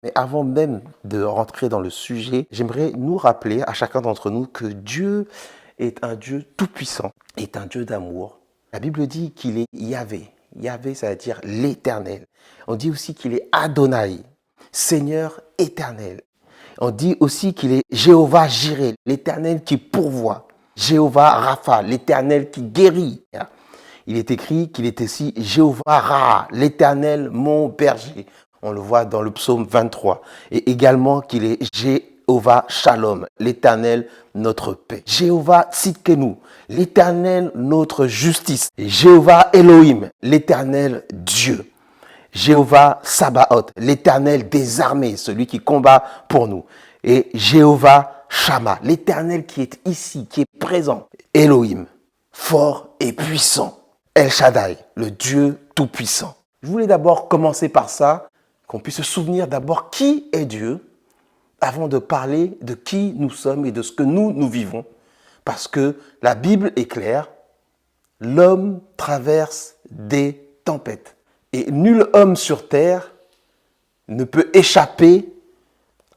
Mais avant même de rentrer dans le sujet, j'aimerais nous rappeler à chacun d'entre nous que Dieu est un Dieu tout-puissant, est un Dieu d'amour. La Bible dit qu'il est Yahvé. Yahvé, ça veut dire l'éternel. On dit aussi qu'il est Adonai, Seigneur éternel. On dit aussi qu'il est Jéhovah Jireh, l'éternel qui pourvoit. Jéhovah Rapha, l'éternel qui guérit. Il est écrit qu'il est aussi Jéhovah Ra, l'éternel mon berger. On le voit dans le psaume 23. Et également qu'il est Jéhovah Shalom, l'éternel notre paix. Jéhovah Tzidkenu, l'éternel notre justice. Et Jéhovah Elohim, l'éternel Dieu. Jéhovah Sabaoth, l'éternel des armées, celui qui combat pour nous. Et Jéhovah Shammah, l'éternel qui est ici, qui est présent. Elohim, fort et puissant. El Shaddai, le Dieu tout-puissant. Je voulais d'abord commencer par ça, qu'on puisse se souvenir d'abord qui est Dieu, avant de parler de qui nous sommes et de ce que nous vivons. Parce que la Bible est claire, l'homme traverse des tempêtes. Et nul homme sur terre ne peut échapper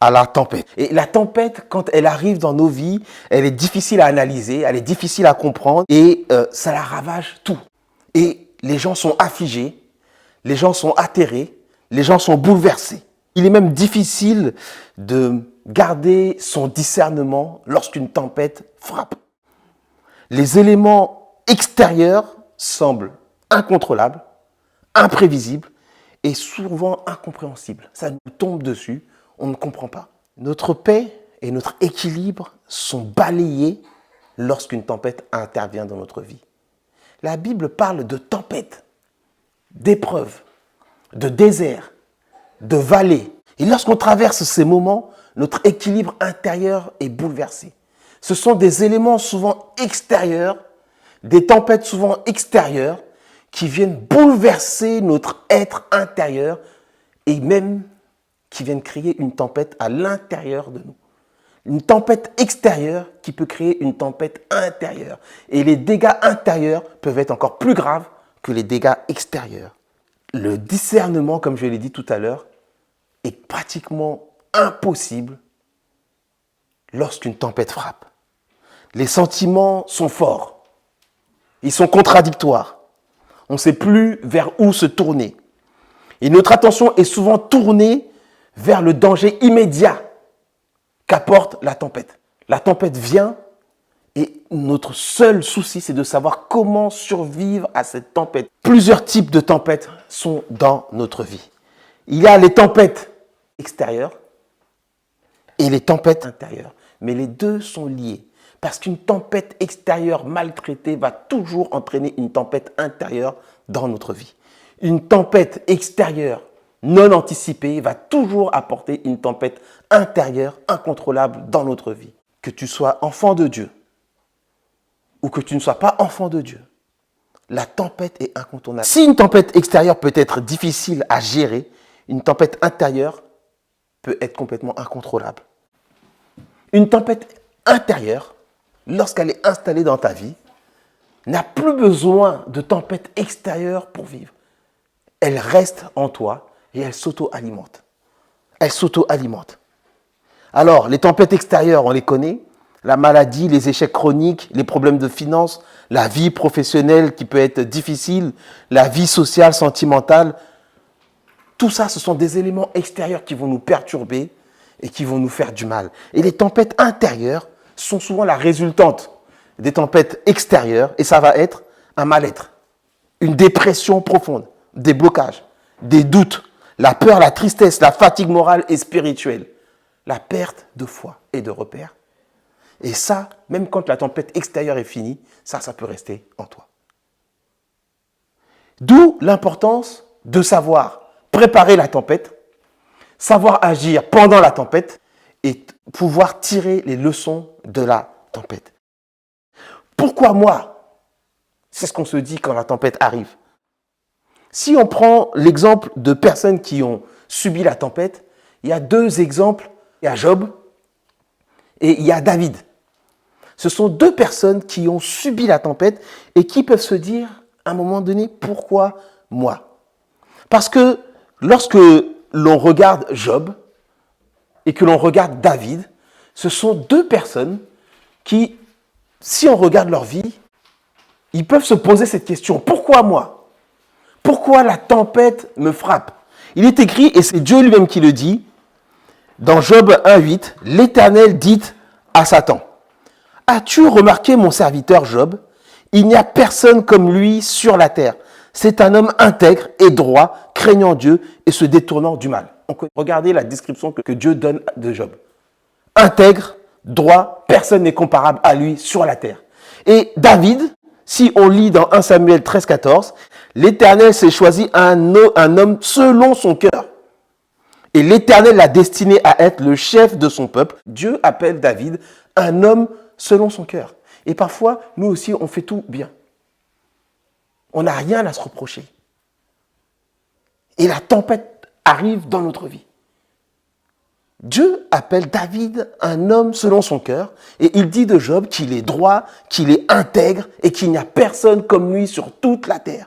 à la tempête. Et la tempête, quand elle arrive dans nos vies, elle est difficile à analyser, elle est difficile à comprendre et ça la ravage tout. Et les gens sont affligés, les gens sont atterrés, les gens sont bouleversés. Il est même difficile de garder son discernement lorsqu'une tempête frappe. Les éléments extérieurs semblent incontrôlables, imprévisibles et souvent incompréhensibles. Ça nous tombe dessus, on ne comprend pas. Notre paix et notre équilibre sont balayés lorsqu'une tempête intervient dans notre vie. La Bible parle de tempête, d'épreuves, de désert, de vallée. Et lorsqu'on traverse ces moments, notre équilibre intérieur est bouleversé. Ce sont des éléments souvent extérieurs, des tempêtes souvent extérieures qui viennent bouleverser notre être intérieur et même qui viennent créer une tempête à l'intérieur de nous. Une tempête extérieure qui peut créer une tempête intérieure. Et les dégâts intérieurs peuvent être encore plus graves que les dégâts extérieurs. Le discernement, comme je l'ai dit tout à l'heure, est pratiquement impossible lorsqu'une tempête frappe. Les sentiments sont forts. Ils sont contradictoires. On ne sait plus vers où se tourner. Et notre attention est souvent tournée vers le danger immédiat qu'apporte la tempête. La tempête vient et notre seul souci, c'est de savoir comment survivre à cette tempête. Plusieurs types de tempêtes sont dans notre vie. Il y a les tempêtes extérieures et les tempêtes intérieures. Mais les deux sont liés. Parce qu'une tempête extérieure mal traitée va toujours entraîner une tempête intérieure dans notre vie. Une tempête extérieure non anticipée va toujours apporter une tempête intérieure incontrôlable dans notre vie. Que tu sois enfant de Dieu ou que tu ne sois pas enfant de Dieu, la tempête est incontournable. Si une tempête extérieure peut être difficile à gérer, une tempête intérieure peut être complètement incontrôlable. Une tempête intérieure, lorsqu'elle est installée dans ta vie, n'a plus besoin de tempête extérieure pour vivre. Elle reste en toi et elle s'auto-alimente. Elle s'auto-alimente. Alors, les tempêtes extérieures, on les connaît. La maladie, les échecs chroniques, les problèmes de finances, la vie professionnelle qui peut être difficile, la vie sociale, sentimentale. Tout ça, ce sont des éléments extérieurs qui vont nous perturber et qui vont nous faire du mal. Et les tempêtes intérieures sont souvent la résultante des tempêtes extérieures et ça va être un mal-être, une dépression profonde, des blocages, des doutes, la peur, la tristesse, la fatigue morale et spirituelle, la perte de foi et de repères. Et ça, même quand la tempête extérieure est finie, ça peut rester en toi. D'où l'importance de savoir préparer la tempête, savoir agir pendant la tempête et pouvoir tirer les leçons de la tempête. Pourquoi moi? C'est ce qu'on se dit quand la tempête arrive. Si on prend l'exemple de personnes qui ont subi la tempête, il y a deux exemples. Il y a Job et il y a David. Ce sont deux personnes qui ont subi la tempête et qui peuvent se dire à un moment donné, pourquoi moi? Parce que lorsque l'on regarde Job, et que l'on regarde David, ce sont deux personnes qui, si on regarde leur vie, ils peuvent se poser cette question. Pourquoi moi? Pourquoi la tempête me frappe? Il est écrit, et c'est Dieu lui-même qui le dit, dans Job 1,8, l'Éternel dit à Satan, « As-tu remarqué mon serviteur Job? Il n'y a personne comme lui sur la terre. C'est un homme intègre et droit, craignant Dieu et se détournant du mal. » Regardez la description que Dieu donne de Job. Intègre, droit, personne n'est comparable à lui sur la terre. Et David, si on lit dans 1 Samuel 13, 14, l'Éternel s'est choisi un homme selon son cœur. Et l'Éternel l'a destiné à être le chef de son peuple. Dieu appelle David un homme selon son cœur. Et parfois, nous aussi, on fait tout bien. On n'a rien à se reprocher. Et la tempête arrive dans notre vie. Dieu appelle David un homme selon son cœur et il dit de Job qu'il est droit, qu'il est intègre et qu'il n'y a personne comme lui sur toute la terre.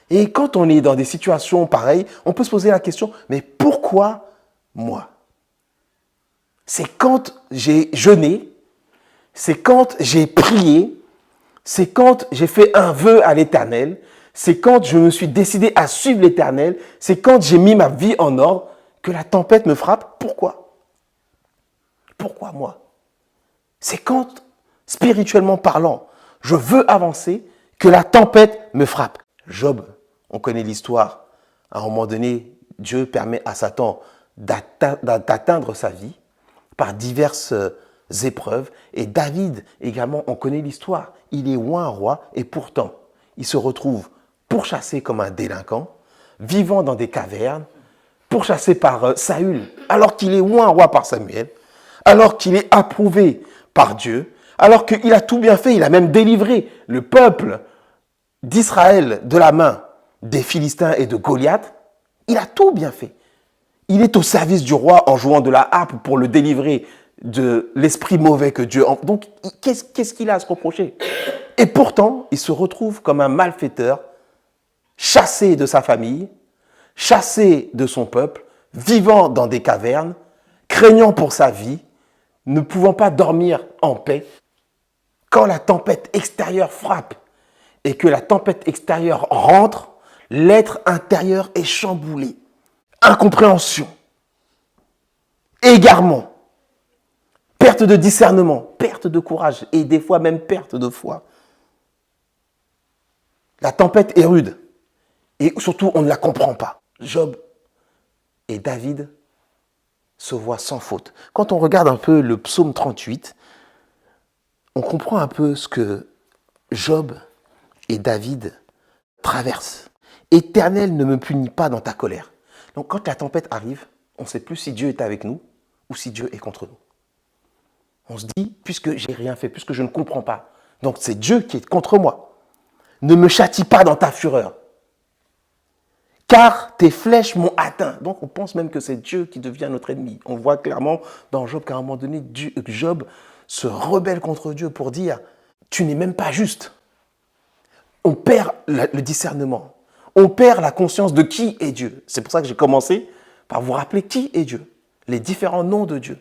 Et quand on est dans des situations pareilles, on peut se poser la question, mais pourquoi moi? C'est quand j'ai jeûné, c'est quand j'ai prié, c'est quand j'ai fait un vœu à l'Éternel, c'est quand je me suis décidé à suivre l'Éternel, c'est quand j'ai mis ma vie en ordre que la tempête me frappe. Pourquoi? Pourquoi moi? C'est quand, spirituellement parlant, je veux avancer que la tempête me frappe. Job, on connaît l'histoire. À un moment donné, Dieu permet à Satan d'atteindre sa vie par diverses épreuves. Et David, également, on connaît l'histoire. Il est oint roi et pourtant, il se retrouve pourchassé comme un délinquant, vivant dans des cavernes, pourchassé par Saül, alors qu'il est oint roi par Samuel, alors qu'il est approuvé par Dieu, alors qu'il a tout bien fait, il a même délivré le peuple d'Israël de la main des Philistins et de Goliath. Il a tout bien fait. Il est au service du roi en jouant de la harpe pour le délivrer de l'esprit mauvais que Dieu... Donc, qu'est-ce qu'il a à se reprocher? Et pourtant, il se retrouve comme un malfaiteur, chassé de sa famille, chassé de son peuple, vivant dans des cavernes, craignant pour sa vie, ne pouvant pas dormir en paix. Quand la tempête extérieure frappe et que la tempête extérieure rentre, l'être intérieur est chamboulé. Incompréhension, égarement, perte de discernement, perte de courage et des fois même perte de foi. La tempête est rude et surtout on ne la comprend pas. Job et David se voient sans faute. Quand on regarde un peu le psaume 38, on comprend un peu ce que Job et David traversent. Éternel, ne me punis pas dans ta colère. Donc quand la tempête arrive, on ne sait plus si Dieu est avec nous ou si Dieu est contre nous. On se dit, puisque j'ai rien fait, puisque je ne comprends pas, donc c'est Dieu qui est contre moi. Ne me châtie pas dans ta fureur, car tes flèches m'ont atteint. Donc on pense même que c'est Dieu qui devient notre ennemi. On voit clairement dans Job qu'à un moment donné, Job se rebelle contre Dieu pour dire, tu n'es même pas juste. On perd le discernement. On perd la conscience de qui est Dieu. C'est pour ça que j'ai commencé par vous rappeler qui est Dieu, les différents noms de Dieu.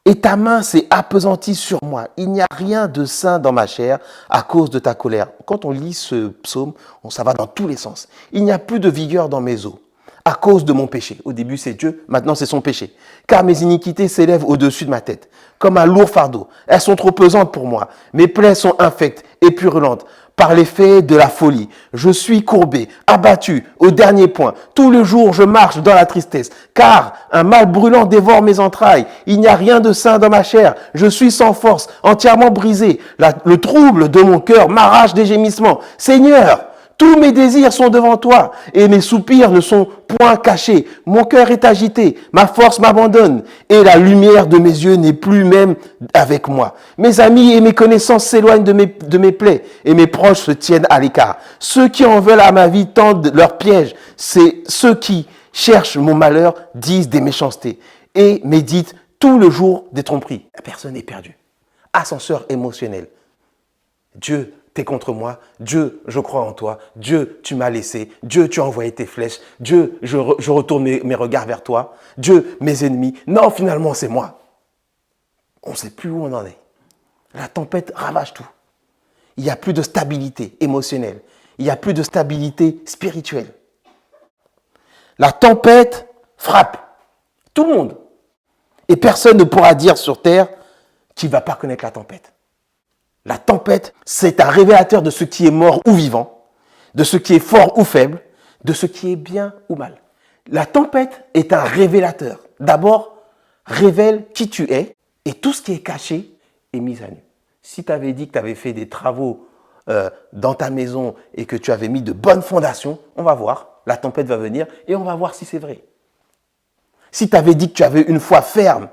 Et ta main s'est appesantie sur moi. Il n'y a rien de sain dans ma chair à cause de ta colère. Quand on lit ce psaume, ça va dans tous les sens. Il n'y a plus de vigueur dans mes os à cause de mon péché. Au début, c'est Dieu, maintenant c'est son péché. Car mes iniquités s'élèvent au-dessus de ma tête, comme un lourd fardeau. Elles sont trop pesantes pour moi. Mes plaies sont infectes et purulentes par l'effet de la folie. Je suis courbé, abattu, au dernier point. Tout le jour, je marche dans la tristesse, car un mal brûlant dévore mes entrailles. Il n'y a rien de sain dans ma chair. Je suis sans force, entièrement brisé. Le trouble de mon cœur m'arrache des gémissements. Seigneur, tous mes désirs sont devant toi et mes soupirs ne sont point cachés. Mon cœur est agité, ma force m'abandonne et la lumière de mes yeux n'est plus même avec moi. Mes amis et mes connaissances s'éloignent de mes plaies et mes proches se tiennent à l'écart. Ceux qui en veulent à ma vie tendent leurs pièges. C'est ceux qui cherchent mon malheur disent des méchancetés et méditent tout le jour des tromperies. La personne est perdue. Ascenseur émotionnel. Dieu tu es contre moi. Dieu, je crois en toi. Dieu, tu m'as laissé. Dieu, tu as envoyé tes flèches. Dieu, je retourne mes regards vers toi. Dieu, mes ennemis. Non, finalement, c'est moi. On ne sait plus où on en est. La tempête ravage tout. Il n'y a plus de stabilité émotionnelle. Il n'y a plus de stabilité spirituelle. La tempête frappe tout le monde. Et personne ne pourra dire sur terre qu'il ne va pas connaître la tempête. La tempête, c'est un révélateur de ce qui est mort ou vivant, de ce qui est fort ou faible, de ce qui est bien ou mal. La tempête est un révélateur. D'abord, révèle qui tu es et tout ce qui est caché est mis à nu. Si tu avais dit que tu avais fait des travaux dans ta maison et que tu avais mis de bonnes fondations, on va voir. La tempête va venir et on va voir si c'est vrai. Si tu avais dit que tu avais une foi ferme,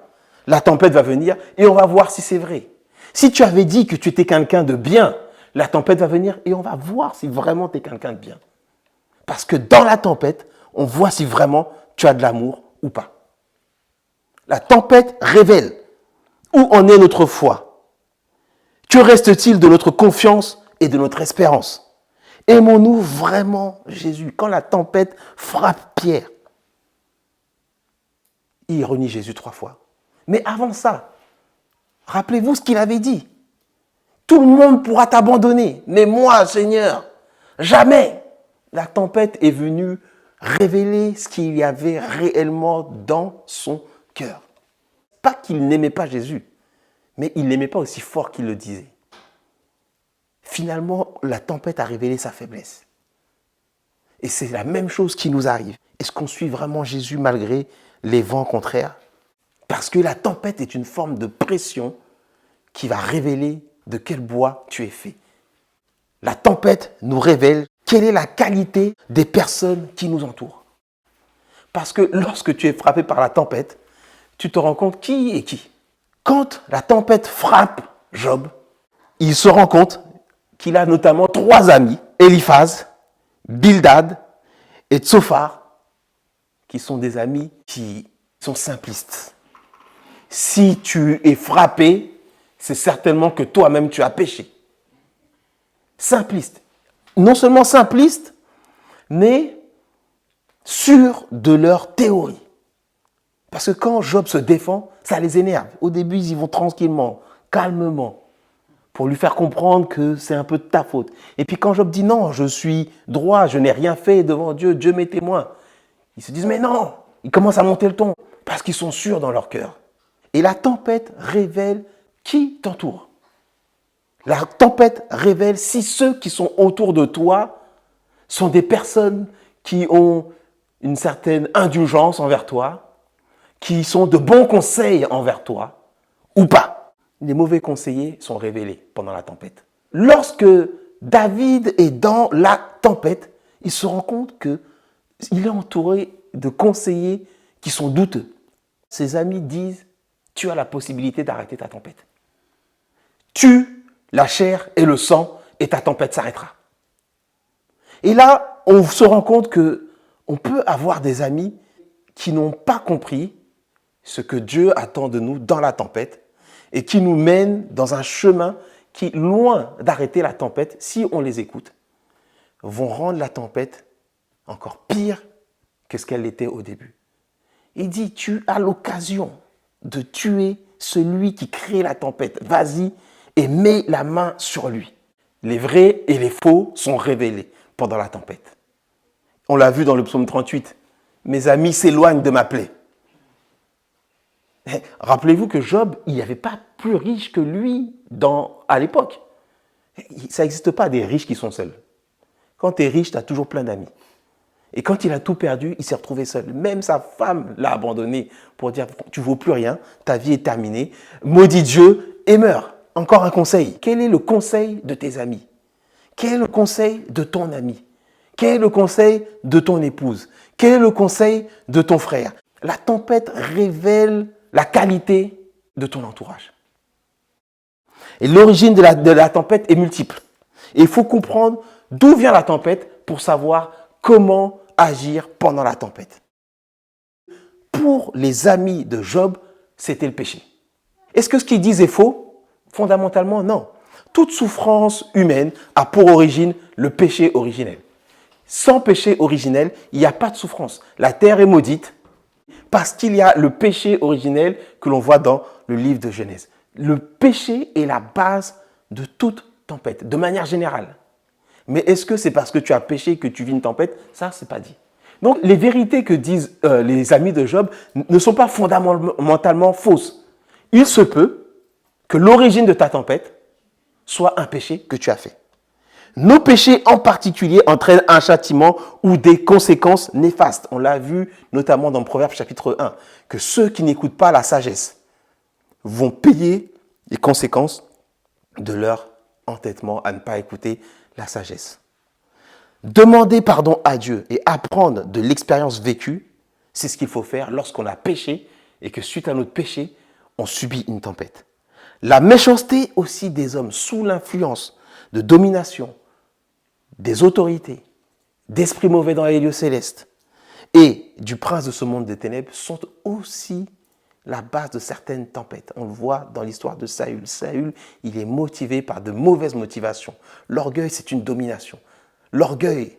la tempête va venir et on va voir si c'est vrai. Si tu avais dit que tu étais quelqu'un de bien, la tempête va venir et on va voir si vraiment tu es quelqu'un de bien. Parce que dans la tempête, on voit si vraiment tu as de l'amour ou pas. La tempête révèle où en est notre foi. Que reste-t-il de notre confiance et de notre espérance? Aimons-nous vraiment Jésus? Quand la tempête frappe Pierre, il renie Jésus 3 fois. Mais avant ça, rappelez-vous ce qu'il avait dit. Tout le monde pourra t'abandonner, mais moi, Seigneur, jamais. La tempête est venue révéler ce qu'il y avait réellement dans son cœur. Pas qu'il n'aimait pas Jésus, mais il ne l'aimait pas aussi fort qu'il le disait. Finalement, la tempête a révélé sa faiblesse. Et c'est la même chose qui nous arrive. Est-ce qu'on suit vraiment Jésus malgré les vents contraires? Parce que la tempête est une forme de pression qui va révéler de quel bois tu es fait. La tempête nous révèle quelle est la qualité des personnes qui nous entourent. Parce que lorsque tu es frappé par la tempête, tu te rends compte qui est qui. Quand la tempête frappe Job, il se rend compte qu'il a notamment 3 amis, Eliphaz, Bildad et Tsophar, qui sont des amis qui sont simplistes. Si tu es frappé, c'est certainement que toi-même tu as péché. Simpliste. Non seulement simpliste, mais sûr de leur théorie. Parce que quand Job se défend, ça les énerve. Au début, ils y vont tranquillement, calmement, pour lui faire comprendre que c'est un peu de ta faute. Et puis quand Job dit non, je suis droit, je n'ai rien fait devant Dieu, Dieu m'est témoin. Ils se disent mais non, ils commencent à monter le ton parce qu'ils sont sûrs dans leur cœur. Et la tempête révèle qui t'entoure. La tempête révèle si ceux qui sont autour de toi sont des personnes qui ont une certaine indulgence envers toi, qui sont de bons conseils envers toi ou pas. Les mauvais conseillers sont révélés pendant la tempête. Lorsque David est dans la tempête, il se rend compte qu'il est entouré de conseillers qui sont douteux. Ses amis disent, tu as la possibilité d'arrêter ta tempête. Tue la chair et le sang et ta tempête s'arrêtera. Et là, on se rend compte qu'on peut avoir des amis qui n'ont pas compris ce que Dieu attend de nous dans la tempête et qui nous mènent dans un chemin qui, loin d'arrêter la tempête, si on les écoute, vont rendre la tempête encore pire que ce qu'elle était au début. Il dit, tu as l'occasion de tuer celui qui crée la tempête. Vas-y et mets la main sur lui. Les vrais et les faux sont révélés pendant la tempête. On l'a vu dans le psaume 38. Mes amis s'éloignent de ma plaie. Rappelez-vous que Job, il n'y avait pas plus riche que lui à l'époque. Ça n'existe pas des riches qui sont seuls. Quand tu es riche, tu as toujours plein d'amis. Et quand il a tout perdu, il s'est retrouvé seul. Même sa femme l'a abandonné pour dire « tu ne vaux plus rien, ta vie est terminée, maudit Dieu et meurs ». Encore un conseil. Quel est le conseil de tes amis? Quel est le conseil de ton ami? Quel est le conseil de ton épouse? Quel est le conseil de ton frère? La tempête révèle la qualité de ton entourage. Et l'origine de la tempête est multiple. Et il faut comprendre d'où vient la tempête pour savoir comment agir pendant la tempête. Pour les amis de Job, c'était le péché. Est-ce que ce qu'ils disent est faux? Fondamentalement, non. Toute souffrance humaine a pour origine le péché originel. Sans péché originel, il n'y a pas de souffrance. La terre est maudite parce qu'il y a le péché originel que l'on voit dans le livre de Genèse. Le péché est la base de toute tempête, de manière générale. Mais est-ce que c'est parce que tu as péché que tu vis une tempête? Ça, c'est pas dit. Donc, les vérités que disent les amis de Job ne sont pas fondamentalement fausses. Il se peut que l'origine de ta tempête soit un péché que tu as fait. Nos péchés en particulier entraînent un châtiment ou des conséquences néfastes. On l'a vu notamment dans Proverbe chapitre 1, que ceux qui n'écoutent pas la sagesse vont payer les conséquences de leur entêtement à ne pas écouter la sagesse. Demander pardon à Dieu et apprendre de l'expérience vécue, c'est ce qu'il faut faire lorsqu'on a péché et que suite à notre péché, on subit une tempête. La méchanceté aussi des hommes sous l'influence de domination, des autorités, d'esprits mauvais dans les lieux célestes et du prince de ce monde des ténèbres sont aussi la base de certaines tempêtes. On le voit dans l'histoire de Saül. Saül, il est motivé par de mauvaises motivations. L'orgueil, c'est une domination. L'orgueil,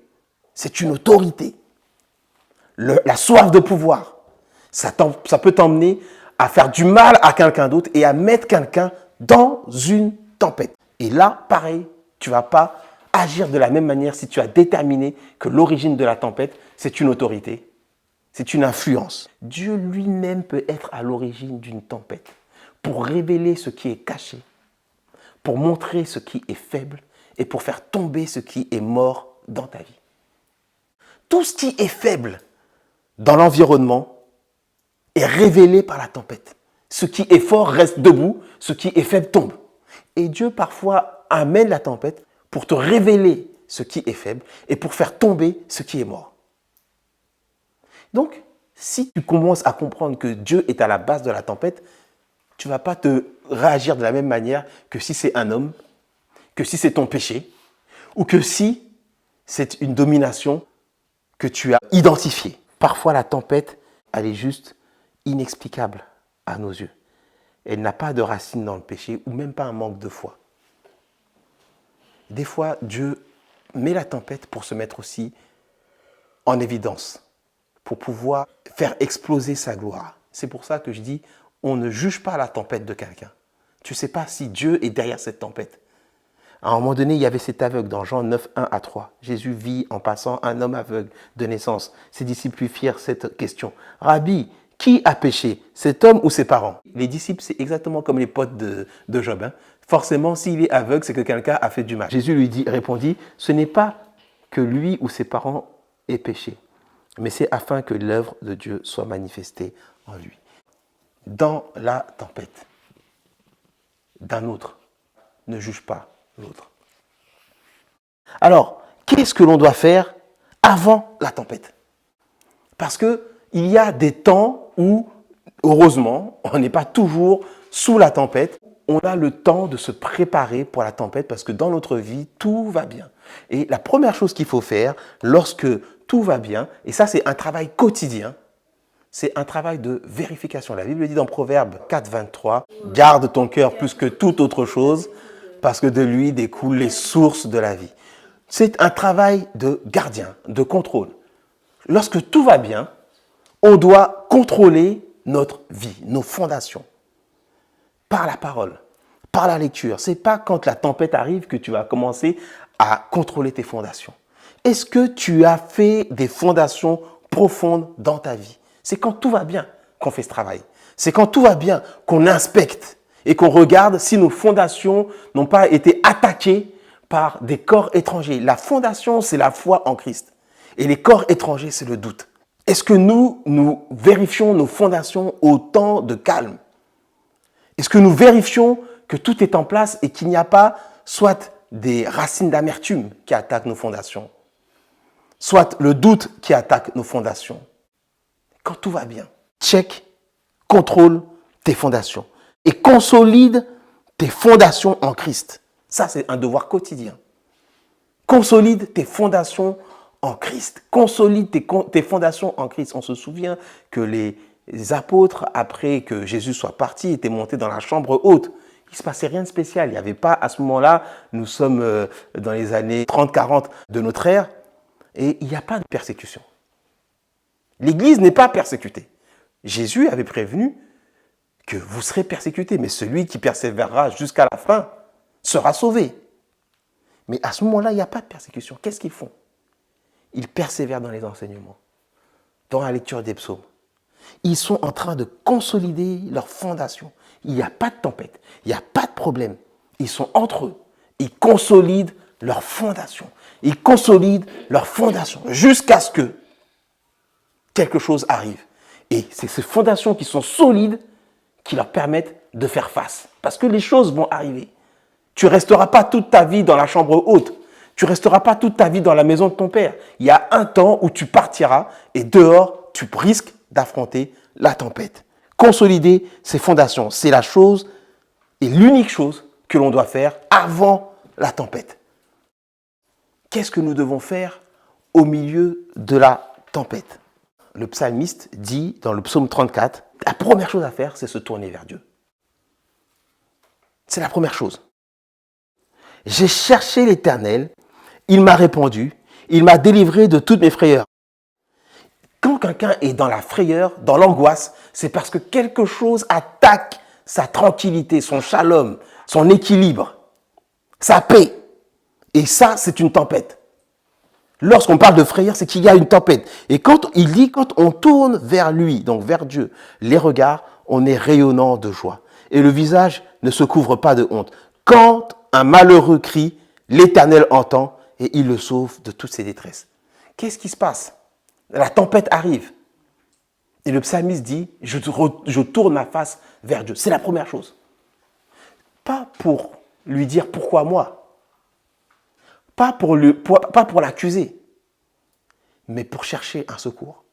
c'est une autorité. La soif de pouvoir, ça peut t'emmener à faire du mal à quelqu'un d'autre et à mettre quelqu'un dans une tempête. Et là, pareil, tu ne vas pas agir de la même manière si tu as déterminé que l'origine de la tempête, c'est une autorité, c'est une influence. Dieu lui-même peut être à l'origine d'une tempête pour révéler ce qui est caché, pour montrer ce qui est faible et pour faire tomber ce qui est mort dans ta vie. Tout ce qui est faible dans l'environnement est révélé par la tempête. Ce qui est fort reste debout, ce qui est faible tombe. Et Dieu parfois amène la tempête pour te révéler ce qui est faible et pour faire tomber ce qui est mort. Donc, si tu commences à comprendre que Dieu est à la base de la tempête, tu ne vas pas te réagir de la même manière que si c'est un homme, que si c'est ton péché, ou que si c'est une domination que tu as identifiée. Parfois, la tempête, elle est juste inexplicable à nos yeux. Elle n'a pas de racine dans le péché ou même pas un manque de foi. Des fois, Dieu met la tempête pour se mettre aussi en évidence, pour pouvoir faire exploser sa gloire. C'est pour ça que je dis, on ne juge pas la tempête de quelqu'un. Tu ne sais pas si Dieu est derrière cette tempête. À un moment donné, il y avait cet aveugle dans Jean 9, 1 à 3. Jésus vit en passant un homme aveugle de naissance. Ses disciples lui firent cette question. Rabbi, qui a péché, cet homme ou ses parents? Les disciples, c'est exactement comme les potes de Job. Hein. Forcément, s'il est aveugle, c'est que quelqu'un a fait du mal. Jésus répondit, ce n'est pas que lui ou ses parents aient péché, mais c'est afin que l'œuvre de Dieu soit manifestée en lui. Dans la tempête d'un autre, ne juge pas l'autre. Alors, qu'est-ce que l'on doit faire avant la tempête? Parce qu'il y a des temps où, heureusement, on n'est pas toujours sous la tempête. On a le temps de se préparer pour la tempête parce que dans notre vie, tout va bien. Et la première chose qu'il faut faire lorsque tout va bien, et ça c'est un travail quotidien, c'est un travail de vérification. La Bible dit dans Proverbe 4, 23, « Garde ton cœur plus que toute autre chose, parce que de lui découlent les sources de la vie. » C'est un travail de gardien, de contrôle. Lorsque tout va bien, on doit contrôler notre vie, nos fondations, par la parole, par la lecture. Ce n'est pas quand la tempête arrive que tu vas commencer à contrôler tes fondations. Est-ce que tu as fait des fondations profondes dans ta vie? C'est quand tout va bien qu'on fait ce travail. C'est quand tout va bien qu'on inspecte et qu'on regarde si nos fondations n'ont pas été attaquées par des corps étrangers. La fondation, c'est la foi en Christ. Et les corps étrangers, c'est le doute. Est-ce que nous vérifions nos fondations au temps de calme? Est-ce que nous vérifions que tout est en place et qu'il n'y a pas soit des racines d'amertume qui attaquent nos fondations, soit le doute qui attaque nos fondations? Quand tout va bien, check, contrôle tes fondations et consolide tes fondations en Christ. Ça, c'est un devoir quotidien. Consolide tes fondations en Christ. Consolide tes fondations en Christ. On se souvient que les apôtres, après que Jésus soit parti, étaient montés dans la chambre haute. Il ne se passait rien de spécial. Il n'y avait pas, à ce moment-là, nous sommes dans les années 30-40 de notre ère, et il n'y a pas de persécution. L'Église n'est pas persécutée. Jésus avait prévenu que vous serez persécutés, mais celui qui persévérera jusqu'à la fin sera sauvé. Mais à ce moment-là, il n'y a pas de persécution. Qu'est-ce qu'ils font? Ils persévèrent dans les enseignements, dans la lecture des psaumes. Ils sont en train de consolider leur fondation. Il n'y a pas de tempête, il n'y a pas de problème. Ils sont entre eux. Ils consolident leur fondation. Ils consolident leur fondation jusqu'à ce que quelque chose arrive. Et c'est ces fondations qui sont solides qui leur permettent de faire face. Parce que les choses vont arriver. Tu ne resteras pas toute ta vie dans la chambre haute. Tu ne resteras pas toute ta vie dans la maison de ton père. Il y a un temps où tu partiras et dehors, tu risques d'affronter la tempête. Consolider ces fondations, c'est la chose et l'unique chose que l'on doit faire avant la tempête. Qu'est-ce que nous devons faire au milieu de la tempête? Le psalmiste dit dans le psaume 34, la première chose à faire, c'est se tourner vers Dieu. C'est la première chose. J'ai cherché l'Éternel, il m'a répondu, il m'a délivré de toutes mes frayeurs. Quand quelqu'un est dans la frayeur, dans l'angoisse, c'est parce que quelque chose attaque sa tranquillité, son shalom, son équilibre, sa paix. Et ça, c'est une tempête. Lorsqu'on parle de frayeur, c'est qu'il y a une tempête. Et quand il dit, quand on tourne vers lui, donc vers Dieu, les regards, on est rayonnant de joie. Et le visage ne se couvre pas de honte. Quand un malheureux crie, l'Éternel entend et il le sauve de toutes ses détresses. Qu'est-ce qui se passe? La tempête arrive. Et le psalmiste dit, je tourne ma face vers Dieu. C'est la première chose. Pas pour lui dire pourquoi moi. Pas pour l'accuser. Mais pour chercher un secours.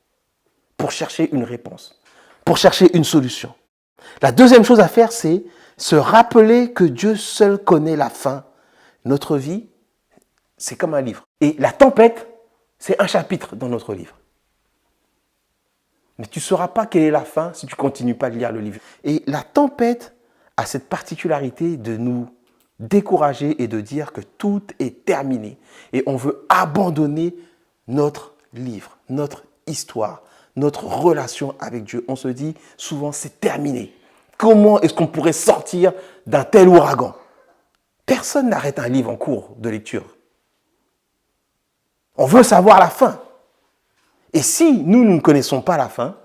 Pour chercher une réponse. Pour chercher une solution. La deuxième chose à faire, c'est se rappeler que Dieu seul connaît la fin. Notre vie, c'est comme un livre. Et la tempête, c'est un chapitre dans notre livre. Mais tu ne sauras pas quelle est la fin si tu ne continues pas de lire le livre. Et la tempête a cette particularité de nous décourager et de dire que tout est terminé. Et on veut abandonner notre livre, notre histoire, notre relation avec Dieu. On se dit souvent c'est terminé. Comment est-ce qu'on pourrait sortir d'un tel ouragan? Personne n'arrête un livre en cours de lecture. On veut savoir la fin. Et si nous ne connaissons pas la fin,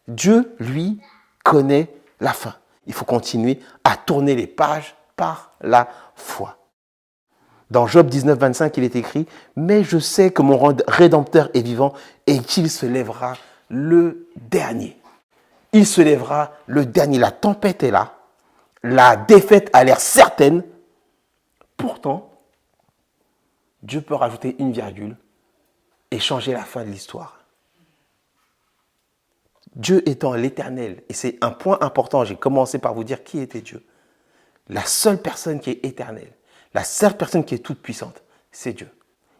Dieu, lui, connaît la fin. Il faut continuer à tourner les pages par la foi. Dans Job 19, 25, il est écrit « Mais je sais que mon Rédempteur est vivant et qu'il se lèvera le dernier. » Il se lèvera le dernier. La tempête est là. La défaite a l'air certaine. Pourtant, Dieu peut rajouter une virgule et changer la fin de l'histoire. Dieu étant l'Éternel, et c'est un point important, j'ai commencé par vous dire qui était Dieu. La seule personne qui est éternelle, la seule personne qui est toute puissante, c'est Dieu.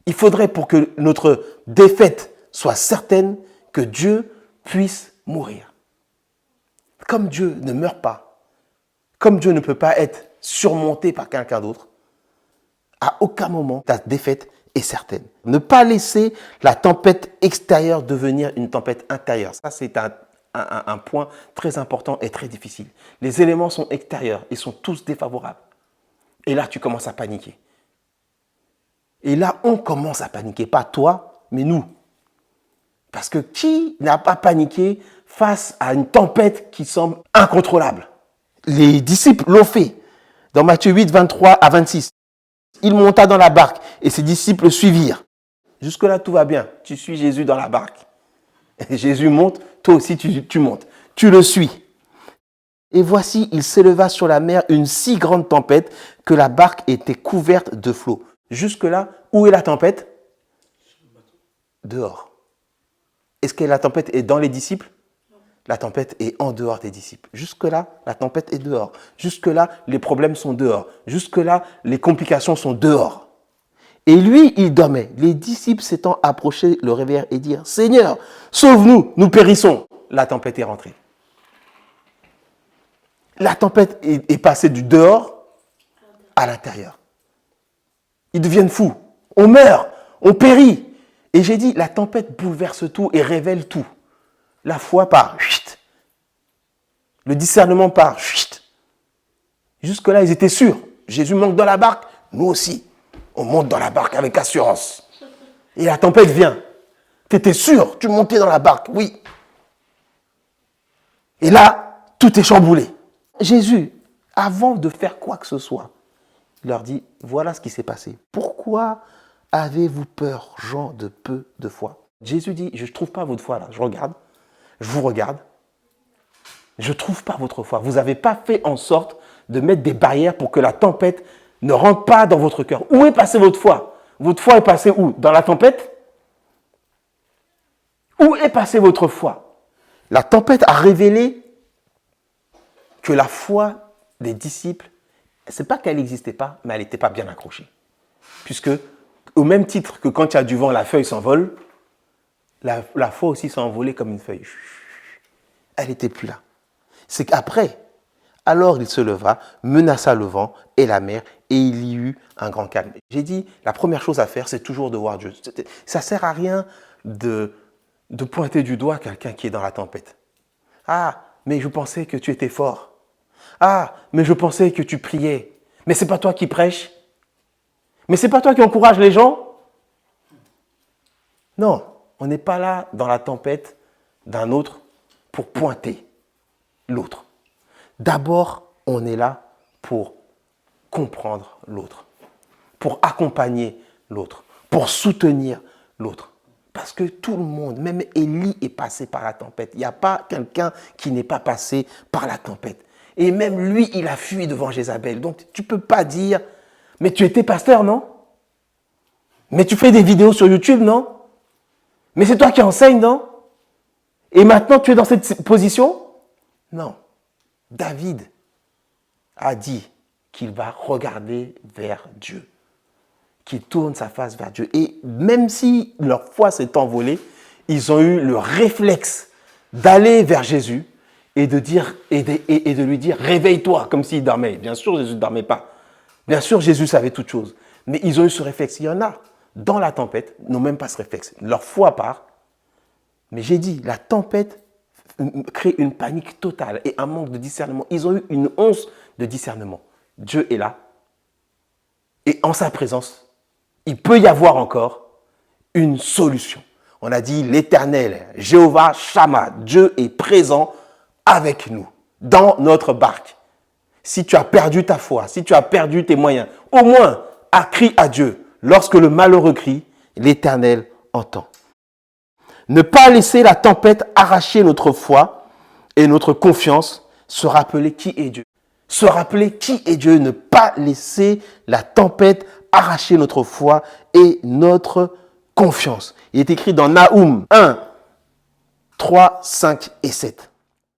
Il faudrait pour que notre défaite soit certaine que Dieu puisse mourir. Comme Dieu ne meurt pas, comme Dieu ne peut pas être surmonté par quelqu'un d'autre, à aucun moment ta défaite est certaine. Ne pas laisser la tempête extérieure devenir une tempête intérieure. Ça, c'est un point très important et très difficile. Les éléments sont extérieurs, ils sont tous défavorables. Et là, tu commences à paniquer. Et là, on commence à paniquer. Pas toi, mais nous. Parce que qui n'a pas paniqué face à une tempête qui semble incontrôlable? Les disciples l'ont fait. Dans Matthieu 8, 23 à 26. Il monta dans la barque et ses disciples le suivirent. Jusque-là, tout va bien. Tu suis Jésus dans la barque. Et Jésus monte, toi aussi tu montes. Tu le suis. Et voici, il s'éleva sur la mer une si grande tempête que la barque était couverte de flots. Jusque-là, où est la tempête? Dehors. Est-ce que la tempête est dans les disciples? La tempête est en dehors des disciples. Jusque-là, la tempête est dehors. Jusque-là, les problèmes sont dehors. Jusque-là, les complications sont dehors. Et lui, il dormait. Les disciples s'étant approchés le réveillèrent et dirent « Seigneur, sauve-nous, nous périssons !» La tempête est rentrée. La tempête est passée du dehors à l'intérieur. Ils deviennent fous. On meurt, on périt. Et j'ai dit, la tempête bouleverse tout et révèle tout. La foi part. Chut. Le discernement part. Chut. Jusque-là, ils étaient sûrs. Jésus monte dans la barque, nous aussi. On monte dans la barque avec assurance. Et la tempête vient. Tu étais sûr, tu montais dans la barque, oui. Et là, tout est chamboulé. Jésus, avant de faire quoi que ce soit, il leur dit, voilà ce qui s'est passé. Pourquoi avez-vous peur, gens de peu de foi? Jésus dit, je ne trouve pas votre foi là. Je vous regarde. Je ne trouve pas votre foi. Vous n'avez pas fait en sorte de mettre des barrières pour que la tempête ne rentre pas dans votre cœur. Où est passée votre foi? Votre foi est passée où? Dans la tempête? Où est passée votre foi? La tempête a révélé que la foi des disciples, ce n'est pas qu'elle n'existait pas, mais elle n'était pas bien accrochée. Puisque, au même titre que quand il y a du vent, la feuille s'envole, la foi aussi s'est envolée comme une feuille. Elle n'était plus là. C'est qu'après, alors il se leva, menaça le vent et la mer, et il y eut un grand calme. J'ai dit, la première chose à faire, c'est toujours de voir Dieu. Ça ne sert à rien de pointer du doigt quelqu'un qui est dans la tempête. Ah, mais je pensais que tu étais fort. Ah, mais je pensais que tu priais. Mais ce n'est pas toi qui prêches. Mais ce n'est pas toi qui encourage les gens. Non, on n'est pas là dans la tempête d'un autre pour pointer l'autre. D'abord, on est là pour comprendre l'autre, pour accompagner l'autre, pour soutenir l'autre. Parce que tout le monde, même Élie est passé par la tempête. Il n'y a pas quelqu'un qui n'est pas passé par la tempête. Et même lui, il a fui devant Jézabel. Donc, tu ne peux pas dire, mais tu étais pasteur, non? Mais tu fais des vidéos sur YouTube, non? Mais c'est toi qui enseignes, non? Et maintenant, tu es dans cette position? Non. David a dit qu'il va regarder vers Dieu, qu'il tourne sa face vers Dieu. Et même si leur foi s'est envolée, ils ont eu le réflexe d'aller vers Jésus et de lui dire « réveille-toi » comme s'il dormait. Bien sûr, Jésus ne dormait pas. Bien sûr, Jésus savait toutes choses. Mais ils ont eu ce réflexe. Il y en a dans la tempête, n'ont même pas ce réflexe. Leur foi part. Mais j'ai dit, la tempête crée une panique totale et un manque de discernement. Ils ont eu une once de discernement. Dieu est là. Et en sa présence, il peut y avoir encore une solution. On a dit l'Éternel, Jéhovah Shammah, Dieu est présent avec nous, dans notre barque. Si tu as perdu ta foi, si tu as perdu tes moyens, au moins, crie à Dieu. Lorsque le malheureux crie, l'Éternel entend. Ne pas laisser la tempête arracher notre foi et notre confiance, se rappeler qui est Dieu. Se rappeler qui est Dieu, ne pas laisser la tempête arracher notre foi et notre confiance. Il est écrit dans Naoum 1, 3, 5 et 7.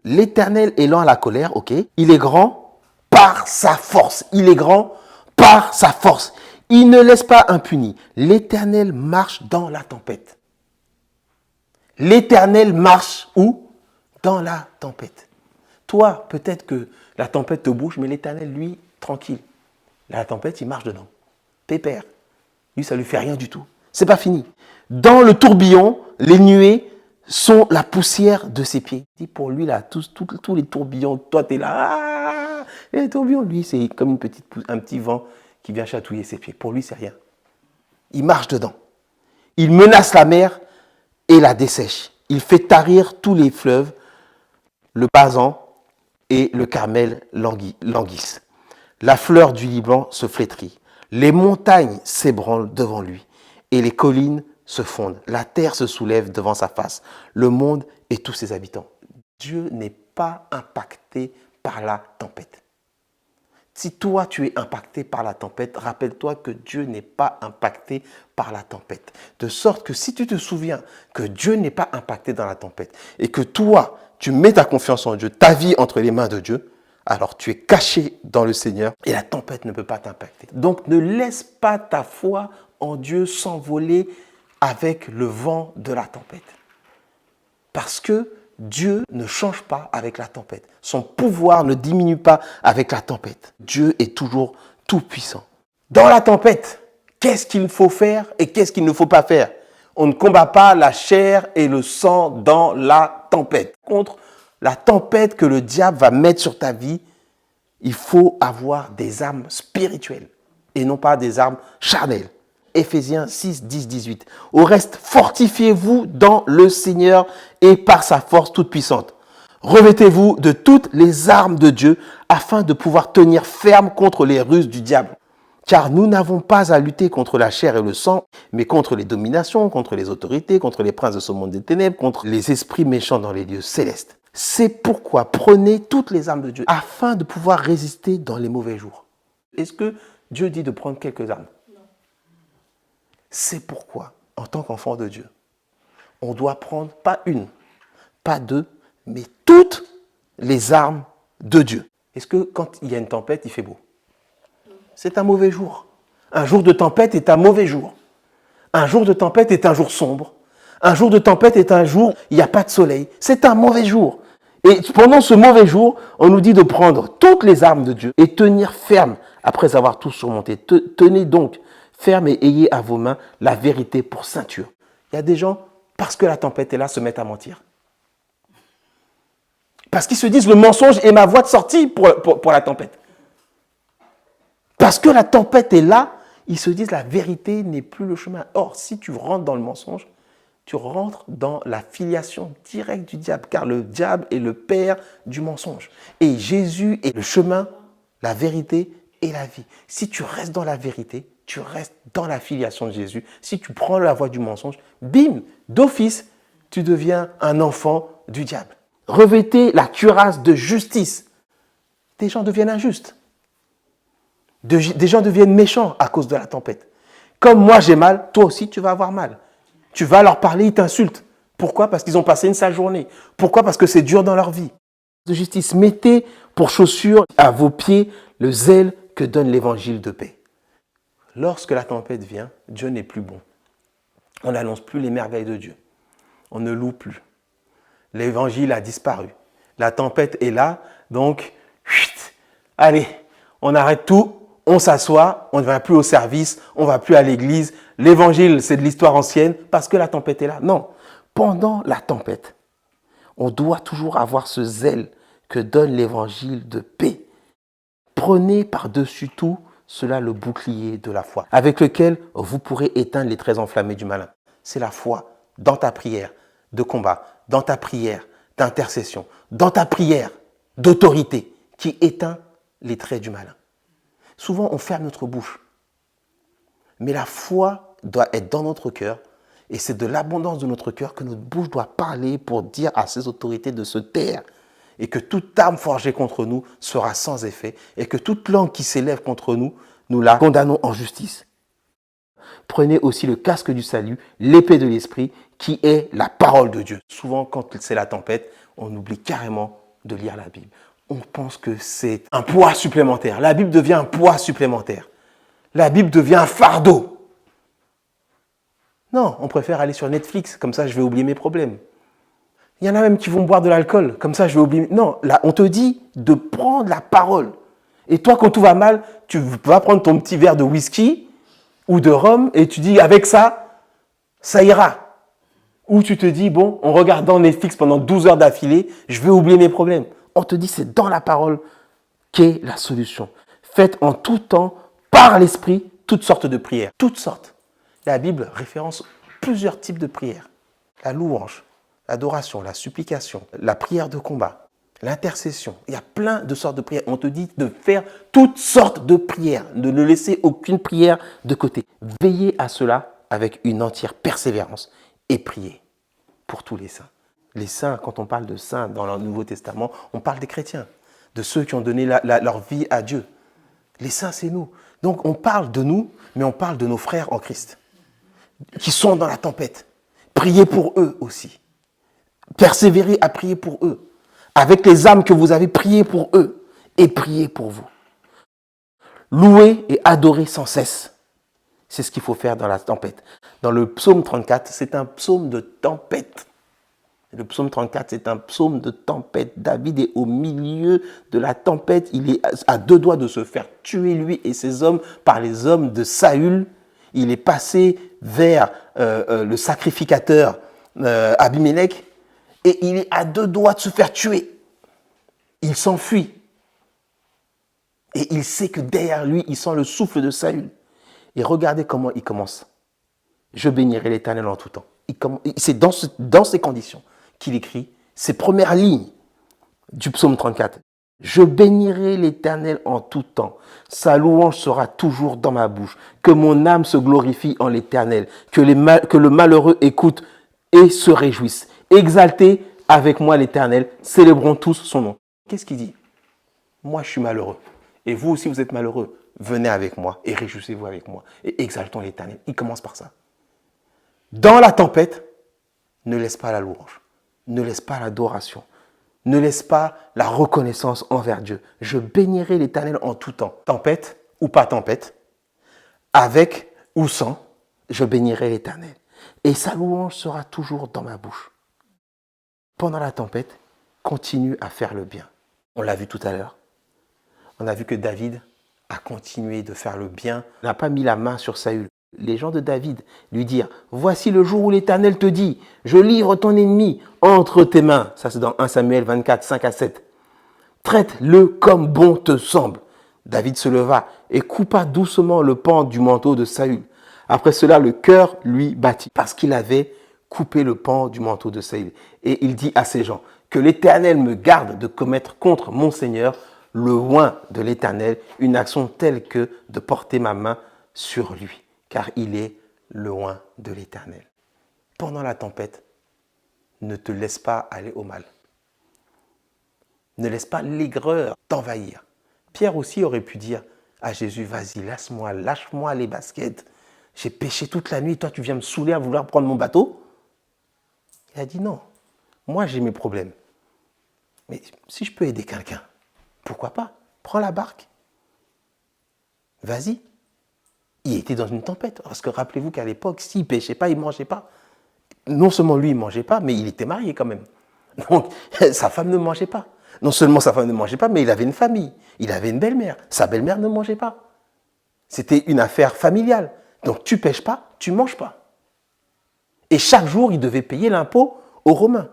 L'Éternel est lent à la colère, ok. Il est grand par sa force. Il est grand par sa force. Il ne laisse pas impuni. L'Éternel marche dans la tempête. L'Éternel marche où? Dans la tempête. Toi, peut-être que la tempête te bouge, mais l'Éternel, lui, tranquille. La tempête, il marche dedans. Pépère. Lui, ça ne lui fait rien du tout. C'est pas fini. Dans le tourbillon, les nuées sont la poussière de ses pieds. Pour lui, là, tous les tourbillons, toi, tu es là. Ah, et les tourbillons, lui, c'est comme un petit vent qui vient chatouiller ses pieds. Pour lui, c'est rien. Il marche dedans. Il menace la mer et la dessèche. Il fait tarir tous les fleuves, le Basan et le Carmel languissent. La fleur du Liban se flétrit. Les montagnes s'ébranlent devant lui et les collines se fondent. La terre se soulève devant sa face. Le monde et tous ses habitants. Dieu n'est pas impacté par la tempête. Si toi, tu es impacté par la tempête, rappelle-toi que Dieu n'est pas impacté par la tempête. De sorte que si tu te souviens que Dieu n'est pas impacté dans la tempête et que toi, tu mets ta confiance en Dieu, ta vie entre les mains de Dieu, alors tu es caché dans le Seigneur et la tempête ne peut pas t'impacter. Donc ne laisse pas ta foi en Dieu s'envoler avec le vent de la tempête. Parce que Dieu ne change pas avec la tempête. Son pouvoir ne diminue pas avec la tempête. Dieu est toujours tout-puissant. Dans la tempête, qu'est-ce qu'il faut faire et qu'est-ce qu'il ne faut pas faire? On ne combat pas la chair et le sang dans la tempête. Contre la tempête que le diable va mettre sur ta vie, il faut avoir des armes spirituelles et non pas des armes charnelles. Éphésiens 6, 10, 18. Au reste, fortifiez-vous dans le Seigneur et par sa force toute puissante. Revêtez-vous de toutes les armes de Dieu afin de pouvoir tenir ferme contre les ruses du diable. Car nous n'avons pas à lutter contre la chair et le sang, mais contre les dominations, contre les autorités, contre les princes de ce monde des ténèbres, contre les esprits méchants dans les lieux célestes. C'est pourquoi prenez toutes les armes de Dieu afin de pouvoir résister dans les mauvais jours. Est-ce que Dieu dit de prendre quelques armes? Non. C'est pourquoi, en tant qu'enfant de Dieu, on doit prendre pas une, pas deux, mais toutes les armes de Dieu. Est-ce que quand il y a une tempête, il fait beau? C'est un mauvais jour. Un jour de tempête est un mauvais jour. Un jour de tempête est un jour sombre. Un jour de tempête est un jour où il n'y a pas de soleil. C'est un mauvais jour. Et pendant ce mauvais jour, on nous dit de prendre toutes les armes de Dieu et tenir ferme après avoir tout surmonté. Tenez donc ferme et ayez à vos mains la vérité pour ceinture. Il y a des gens, parce que la tempête est là, se mettent à mentir. Parce qu'ils se disent, le mensonge est ma voie de sortie pour la tempête. Parce que la tempête est là, ils se disent, la vérité n'est plus le chemin. Or, si tu rentres dans le mensonge, tu rentres dans la filiation directe du diable, car le diable est le père du mensonge. Et Jésus est le chemin, la vérité et la vie. Si tu restes dans la vérité, tu restes dans la filiation de Jésus. Si tu prends la voie du mensonge, bim, d'office, tu deviens un enfant du diable. Revêtez la cuirasse de justice. Des gens deviennent injustes. Des gens deviennent méchants à cause de la tempête. Comme moi j'ai mal, toi aussi tu vas avoir mal. Tu vas leur parler, ils t'insultent. Pourquoi? Parce qu'ils ont passé une sale journée. Pourquoi? Parce que c'est dur dans leur vie. De justice, mettez pour chaussure à vos pieds le zèle que donne l'évangile de paix. Lorsque la tempête vient, Dieu n'est plus bon. On n'annonce plus les merveilles de Dieu. On ne loue plus. L'évangile a disparu. La tempête est là, donc, allez, on arrête tout, on s'assoit, on ne va plus au service, on ne va plus à l'église. L'évangile, c'est de l'histoire ancienne parce que la tempête est là. Non, pendant la tempête, on doit toujours avoir ce zèle que donne l'évangile de paix. Prenez par-dessus tout cela le bouclier de la foi, avec lequel vous pourrez éteindre les traits enflammés du malin. C'est la foi dans ta prière de combat, dans ta prière d'intercession, dans ta prière d'autorité qui éteint les traits du malin. Souvent, on ferme notre bouche. Mais la foi doit être dans notre cœur et c'est de l'abondance de notre cœur que notre bouche doit parler pour dire à ces autorités de se taire et que toute arme forgée contre nous sera sans effet et que toute langue qui s'élève contre nous, nous la condamnons en justice. Prenez aussi le casque du salut, l'épée de l'esprit qui est la parole de Dieu. Souvent, quand c'est la tempête, on oublie carrément de lire la Bible. On pense que c'est un poids supplémentaire. La Bible devient un poids supplémentaire. La Bible devient un fardeau. Non, on préfère aller sur Netflix, comme ça je vais oublier mes problèmes. Il y en a même qui vont boire de l'alcool, comme ça je vais oublier. Non, là on te dit de prendre la parole. Et toi, quand tout va mal, tu vas prendre ton petit verre de whisky ou de rhum et tu dis avec ça, ça ira. Ou tu te dis, bon, en regardant Netflix pendant 12 heures d'affilée, je vais oublier mes problèmes. On te dit, c'est dans la parole qu'est la solution. Faites en tout temps, par l'esprit, toutes sortes de prières. Toutes sortes. La Bible référence plusieurs types de prières. La louange, l'adoration, la supplication, la prière de combat, l'intercession. Il y a plein de sortes de prières. On te dit de faire toutes sortes de prières, de ne laisser aucune prière de côté. Veillez à cela avec une entière persévérance et priez pour tous les saints. Les saints, quand on parle de saints dans le Nouveau Testament, on parle des chrétiens, de ceux qui ont donné leur vie à Dieu. Les saints, c'est nous. Donc on parle de nous, mais on parle de nos frères en Christ, qui sont dans la tempête. Priez pour eux aussi. Persévérez à prier pour eux. Avec les âmes que vous avez, priez pour eux et priez pour vous. Louez et adorez sans cesse. C'est ce qu'il faut faire dans la tempête. Dans le psaume 34, c'est un psaume de tempête. Le psaume 34, c'est un psaume de tempête. David est au milieu de la tempête. Il est à deux doigts de se faire tuer, lui et ses hommes, par les hommes de Saül. Il est passé vers le sacrificateur Abimelech et il est à deux doigts de se faire tuer. Il s'enfuit. Et il sait que derrière lui, il sent le souffle de Saül. Et regardez comment il commence. Je bénirai l'Éternel en tout temps. C'est dans ces conditions qu'il écrit ces premières lignes du psaume 34. Je bénirai l'Éternel en tout temps. Sa louange sera toujours dans ma bouche. Que mon âme se glorifie en l'Éternel. Que le malheureux écoute et se réjouisse. Exaltez avec moi l'Éternel. Célébrons tous son nom. Qu'est-ce qu'il dit? Moi, je suis malheureux. Et vous aussi, vous êtes malheureux. Venez avec moi et réjouissez-vous avec moi. Et exaltons l'Éternel. Il commence par ça. Dans la tempête, ne laisse pas la louange. Ne laisse pas l'adoration. Ne laisse pas la reconnaissance envers Dieu. Je bénirai l'Éternel en tout temps. Tempête ou pas tempête, avec ou sans, je bénirai l'Éternel. Et sa louange sera toujours dans ma bouche. Pendant la tempête, continue à faire le bien. On l'a vu tout à l'heure. On a vu que David a continué de faire le bien. Il n'a pas mis la main sur Saül. Les gens de David lui dirent, voici le jour où l'Éternel te dit, je livre ton ennemi entre tes mains. Ça c'est dans 1 Samuel 24, 5 à 7. Traite-le comme bon te semble. David se leva et coupa doucement le pan du manteau de Saül. Après cela, le cœur lui battit parce qu'il avait coupé le pan du manteau de Saül. Et il dit à ses gens, que l'Éternel me garde de commettre contre mon Seigneur le oint de l'Éternel, une action telle que de porter ma main sur lui, car il est le oint de l'Éternel. Pendant la tempête, ne te laisse pas aller au mal. Ne laisse pas l'aigreur t'envahir. Pierre aussi aurait pu dire à Jésus, vas-y, lâche-moi les baskets. J'ai péché toute la nuit, toi tu viens me saouler à vouloir prendre mon bateau. Il a dit non, moi j'ai mes problèmes. Mais si je peux aider quelqu'un, pourquoi pas? Prends la barque. Vas-y. Il était dans une tempête. Parce que rappelez-vous qu'à l'époque, s'il ne pêchait pas, il ne mangeait pas. Non seulement lui, il ne mangeait pas, mais il était marié quand même. Donc, sa femme ne mangeait pas. Non seulement sa femme ne mangeait pas, mais il avait une famille. Il avait une belle-mère. Sa belle-mère ne mangeait pas. C'était une affaire familiale. Donc, tu ne pêches pas, tu ne manges pas. Et chaque jour, il devait payer l'impôt aux Romains.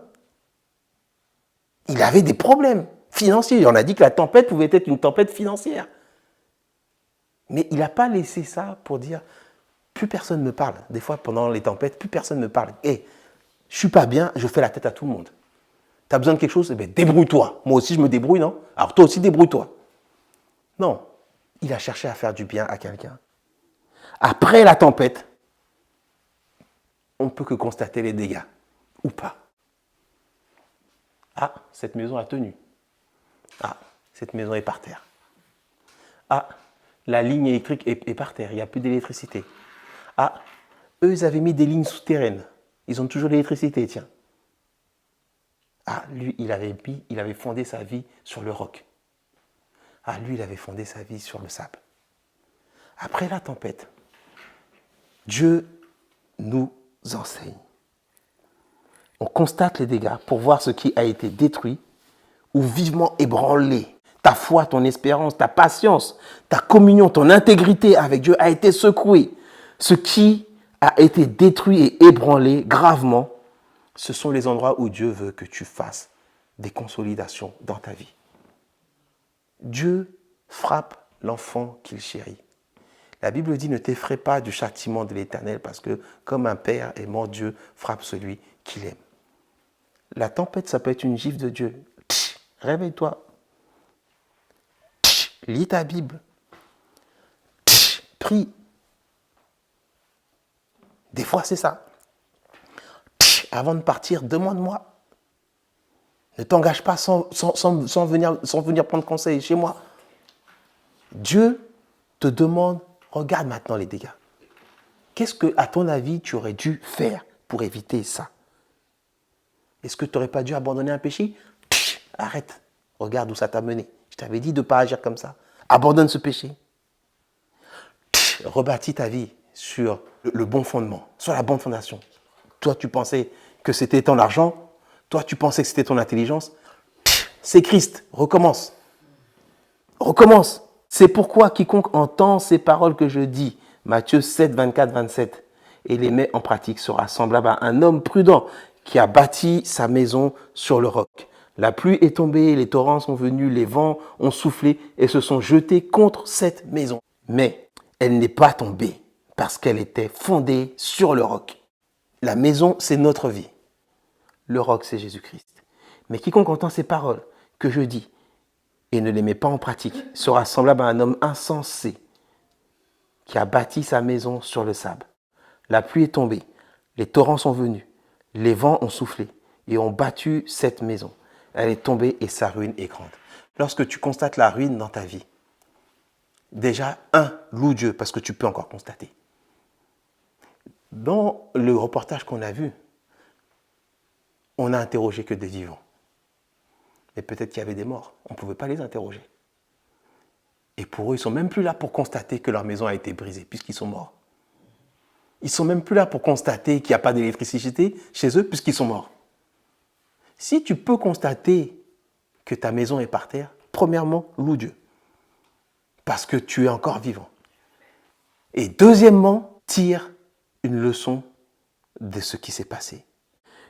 Il avait des problèmes financiers. On a dit que la tempête pouvait être une tempête financière. Mais il n'a pas laissé ça pour dire, plus personne ne me parle. Des fois, pendant les tempêtes, plus personne ne me parle. Hé, je ne suis pas bien, je fais la tête à tout le monde. Tu as besoin de quelque chose? Eh bien, débrouille-toi. Moi aussi, je me débrouille, non? Alors toi aussi, débrouille-toi. Non, il a cherché à faire du bien à quelqu'un. Après la tempête, on ne peut que constater les dégâts. Ou pas. Ah, cette maison a tenu. Ah, cette maison est par terre. Ah, la ligne électrique est par terre, il n'y a plus d'électricité. Ah, eux, ils avaient mis des lignes souterraines. Ils ont toujours l'électricité, tiens. Ah, lui, il avait fondé sa vie sur le roc. Ah, lui, il avait fondé sa vie sur le sable. Après la tempête, Dieu nous enseigne. On constate les dégâts pour voir ce qui a été détruit ou vivement ébranlé. Ta foi, ton espérance, ta patience, ta communion, ton intégrité avec Dieu a été secouée. Ce qui a été détruit et ébranlé gravement, ce sont les endroits où Dieu veut que tu fasses des consolidations dans ta vie. Dieu frappe l'enfant qu'il chérit. La Bible dit, ne t'effraie pas du châtiment de l'Éternel parce que comme un père aimant, Dieu frappe celui qu'il aime. La tempête, ça peut être une gifle de Dieu. Réveille-toi. Lis ta Bible. Prie. Des fois, c'est ça. Avant de partir, demande-moi. Ne t'engage pas sans venir prendre conseil chez moi. Dieu te demande, regarde maintenant les dégâts. Qu'est-ce que, à ton avis, tu aurais dû faire pour éviter ça? Est-ce que tu n'aurais pas dû abandonner un péché? Arrête. Regarde où ça t'a mené. Je t'avais dit de ne pas agir comme ça. Abandonne ce péché. Rebâtis ta vie sur le bon fondement, sur la bonne fondation. Toi, tu pensais que c'était ton argent, Toi, tu pensais que c'était ton intelligence. C'est Christ. Recommence. Recommence. C'est pourquoi quiconque entend ces paroles que je dis, Matthieu 7, 24, 27, et les met en pratique sera semblable à un homme prudent qui a bâti sa maison sur le roc. La pluie est tombée, les torrents sont venus, les vents ont soufflé et se sont jetés contre cette maison. Mais elle n'est pas tombée parce qu'elle était fondée sur le roc. La maison, c'est notre vie. Le roc, c'est Jésus-Christ. Mais quiconque entend ces paroles que je dis et ne les met pas en pratique sera semblable à un homme insensé qui a bâti sa maison sur le sable. La pluie est tombée, les torrents sont venus, les vents ont soufflé et ont battu cette maison. Elle est tombée et sa ruine est grande. Lorsque tu constates la ruine dans ta vie, déjà, loue Dieu parce que tu peux encore constater. Dans le reportage qu'on a vu, on n'a interrogé que des vivants. Mais peut-être qu'il y avait des morts, on ne pouvait pas les interroger. Et pour eux, ils ne sont même plus là pour constater que leur maison a été brisée, puisqu'ils sont morts. Ils ne sont même plus là pour constater qu'il n'y a pas d'électricité chez eux, puisqu'ils sont morts. Si tu peux constater que ta maison est par terre, premièrement, loue Dieu. Parce que tu es encore vivant. Et deuxièmement, tire une leçon de ce qui s'est passé.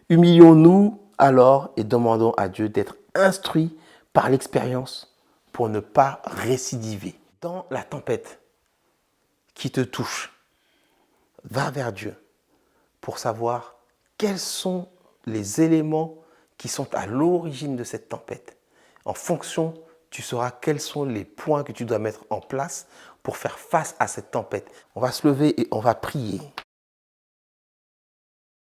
Humilions-nous alors et demandons à Dieu d'être instruits par l'expérience pour ne pas récidiver. Dans la tempête qui te touche, va vers Dieu pour savoir quels sont les éléments qui sont à l'origine de cette tempête. En fonction, tu sauras quels sont les points que tu dois mettre en place pour faire face à cette tempête. On va se lever et on va prier.